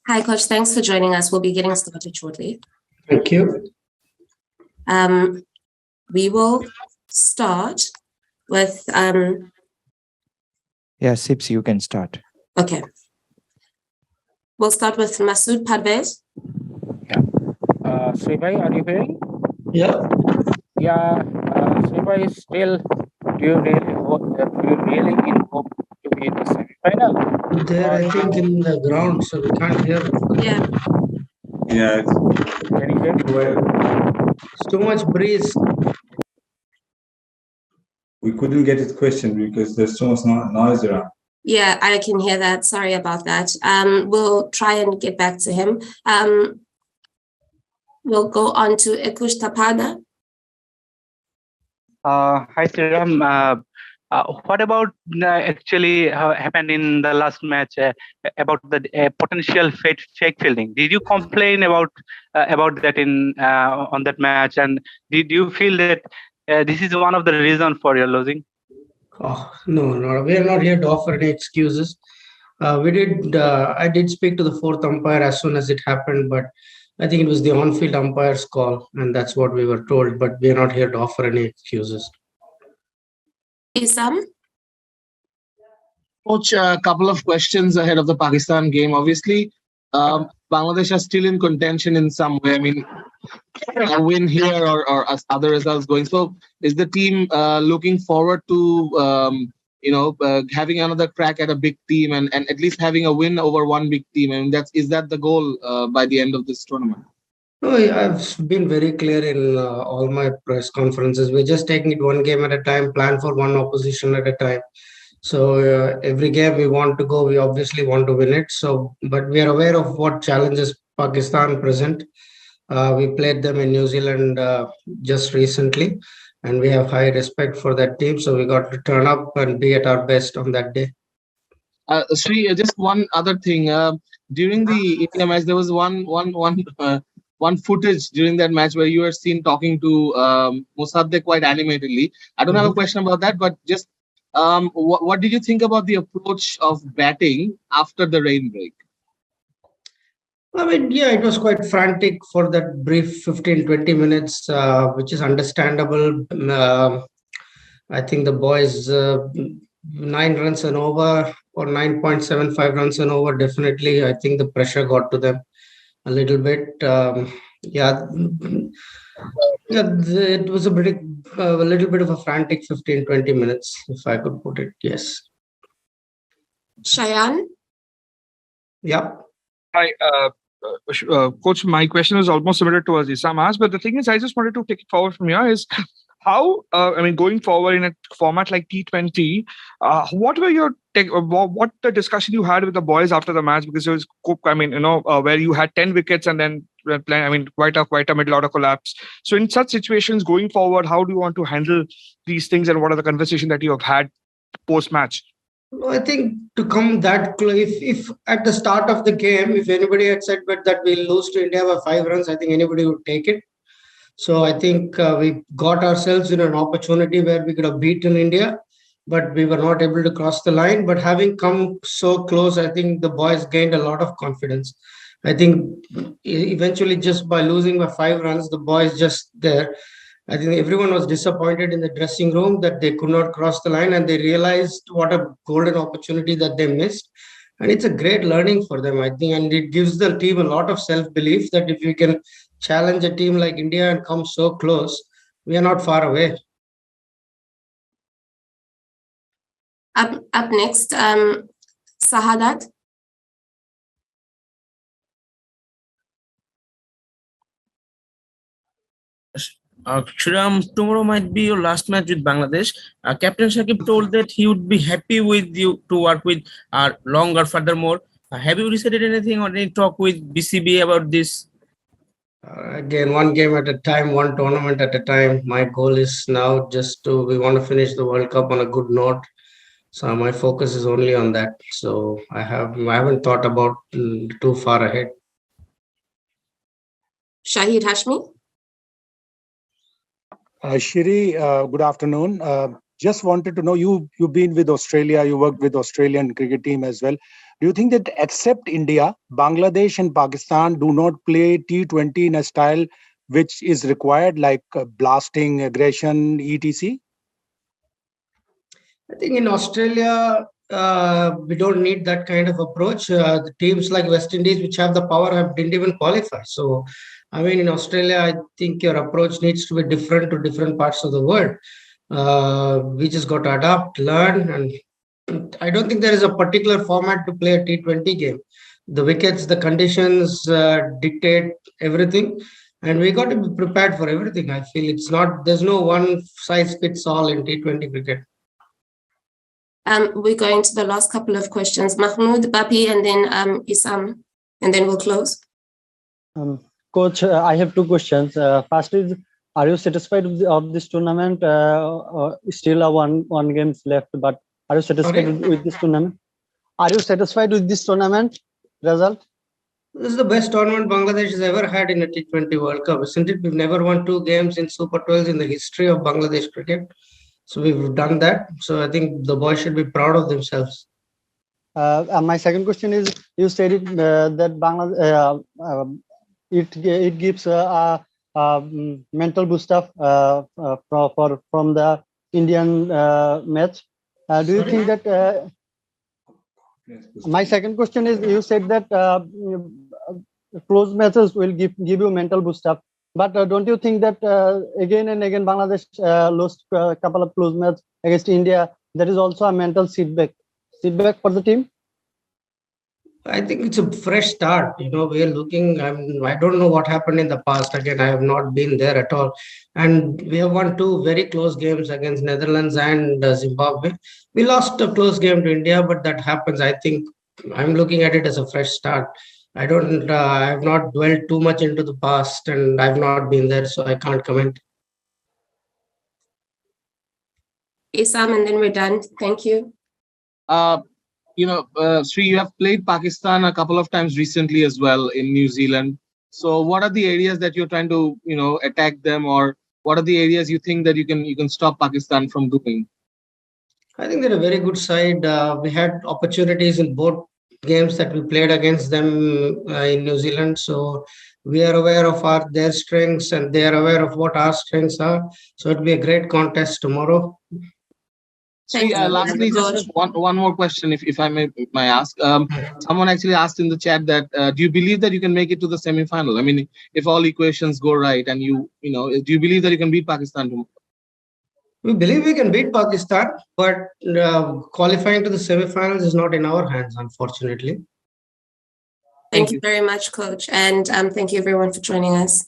Hi, Coach. Thanks for joining us. We'll be getting started shortly. Thank you. We will start with... Yeah, Sips, you can start. Okay. We'll start with Masood Parvez. Yeah. Sribai, are you hearing? Yeah. Yeah. Sribai is still. Do you really hope to be in the semi-final? They're, I think, in the ground, so we can't hear them. Yeah. Yeah, Can you hear me? It's too much breeze. we couldn't get his question because there's so much noise around. Yeah, I can hear that. Sorry about that. We'll try and get back to him. We'll go on to Ekush Tapada. Hi, Sriram. What about actually happened in the last match about the potential fake fielding? Did you complain about that in on that match? And did you feel that this is one of the reasons for your losing? Oh, no, we are not here to offer any excuses. I did speak to the fourth umpire as soon as it happened, but I think it was the on-field umpire's call, and that's what we were told. But we are not here to offer any excuses. Isam? Coach, a couple of questions ahead of the Pakistan game. Obviously, Bangladesh are still in contention in some way. I mean, a win here or other results going. So, is the team looking forward to having another crack at a big team and at least having a win over one big team? I mean, is that the goal by the end of this tournament? No, I've been very clear in all my press conferences. We're just taking it one game at a time, plan for one opposition at a time. So every game we want to go, we obviously want to win it. So, but we are aware of what challenges Pakistan present. We played them in New Zealand just recently, and we have high respect for that team. So we got to turn up and be at our best on that day. Sri, just one other thing. During the India match, there was one footage during that match where you were seen talking to Mosaddegh quite animatedly. I don't have a question about that, but just what did you think about the approach of batting after the rain break? I mean, yeah, it was quite frantic for that brief 15-20 minutes, which is understandable. I think the boys, 9 runs and over or 9.75 runs and over, definitely, I think the pressure got to them a little bit. It was a little bit of a frantic 15-20 minutes, if I could put it. Yes. Shayan? Yeah. Hi, Coach. My question was almost similar to what Isam asked, but the thing is, I just wanted to take it forward from here is how, going forward in a format like T20, what were your what the discussion you had with the boys after the match? Because it was, where you had 10 wickets and then quite a middle order collapse. So in such situations going forward, how do you want to handle these things, and what are the conversations that you have had post match? I think to come that close, if at the start of the game, if anybody had said that we'll lose to India by 5 runs, I think anybody would take it. So I think we got ourselves in an opportunity where we could have beaten India, but we were not able to cross the line. But having come so close, I think the boys gained a lot of confidence. I think eventually just by losing by 5 runs, the boys just there. I think everyone was disappointed in the dressing room that they could not cross the line, and they realized what a golden opportunity that they missed. And it's a great learning for them, I think, and it gives the team a lot of self-belief that if we can challenge a team like India and come so close, we are not far away. Up next, Sahadat. Sriram, tomorrow might be your last match with Bangladesh. Captain Shakib told that he would be happy with you to work with longer. Furthermore, have you decided anything or any talk with BCB about this? Again, one game at a time, one tournament at a time. My goal is now we want to finish the World Cup on a good note. So my focus is only on that. So I haven't thought about too far ahead. Shahid Hashmi. Shiri, good afternoon. Just wanted to know, you've been with Australia, you worked with Australian cricket team as well. do you think that except India, Bangladesh and Pakistan do not play T20 in a style which is required, like blasting, aggression, etc.? I think in Australia, we don't need that kind of approach. The teams like West Indies, which have the power, didn't even qualify. So, I mean, in Australia, I think your approach needs to be different to different parts of the world. We just got to adapt, learn, and I don't think there is a particular format to play a T20 game. The wickets, the conditions dictate everything, and we got to be prepared for everything. I feel there's no one size fits all in T20 cricket. We're going to the last couple of questions. Mahmood, Bapi, and then Isam, and then we'll close. Coach, I have two questions. First is, are you satisfied of this tournament? Still a one games left, but are you satisfied with this tournament? Are you satisfied with this tournament result? This is the best tournament Bangladesh has ever had in a T20 World Cup, isn't it? We've never won 2 games in Super 12s in the history of Bangladesh cricket. So we've done that. So I think the boys should be proud of themselves. My second question is, you said it, that Bangladesh, it gives a mental boost up from the Indian match. Do you think that? My second question is, you said that close matches will give you mental boost up. But don't you think that again and again Bangladesh lost a couple of close matches against India? There is also a mental setback for the team. I think it's a fresh start. We are looking. I don't know what happened in the past. Again, I have not been there at all. And we have won 2 very close games against Netherlands and Zimbabwe. We lost a close game to India, but that happens. I think I'm looking at it as a fresh start. I have not dwelled too much into the past, and I've not been there, so I can't comment. Isam, and then we're done. Thank you. Sri, you have played Pakistan a couple of times recently as well in New Zealand. So what are the areas that you're trying to, attack them, or what are the areas you think that you can stop Pakistan from doing? I think they're a very good side. We had opportunities in both games that we played against them in New Zealand. So we are aware of their strengths, and they are aware of what our strengths are. So it'll be a great contest tomorrow. Sri, lastly, just one more question, if I may ask. Someone actually asked in the chat that do you believe that you can make it to the semi-final? I mean, if all equations go right, and do you believe that you can beat Pakistan tomorrow? We believe we can beat Pakistan, but qualifying to the semi-finals is not in our hands, unfortunately. Thank you very much, Coach, and thank you everyone for joining us.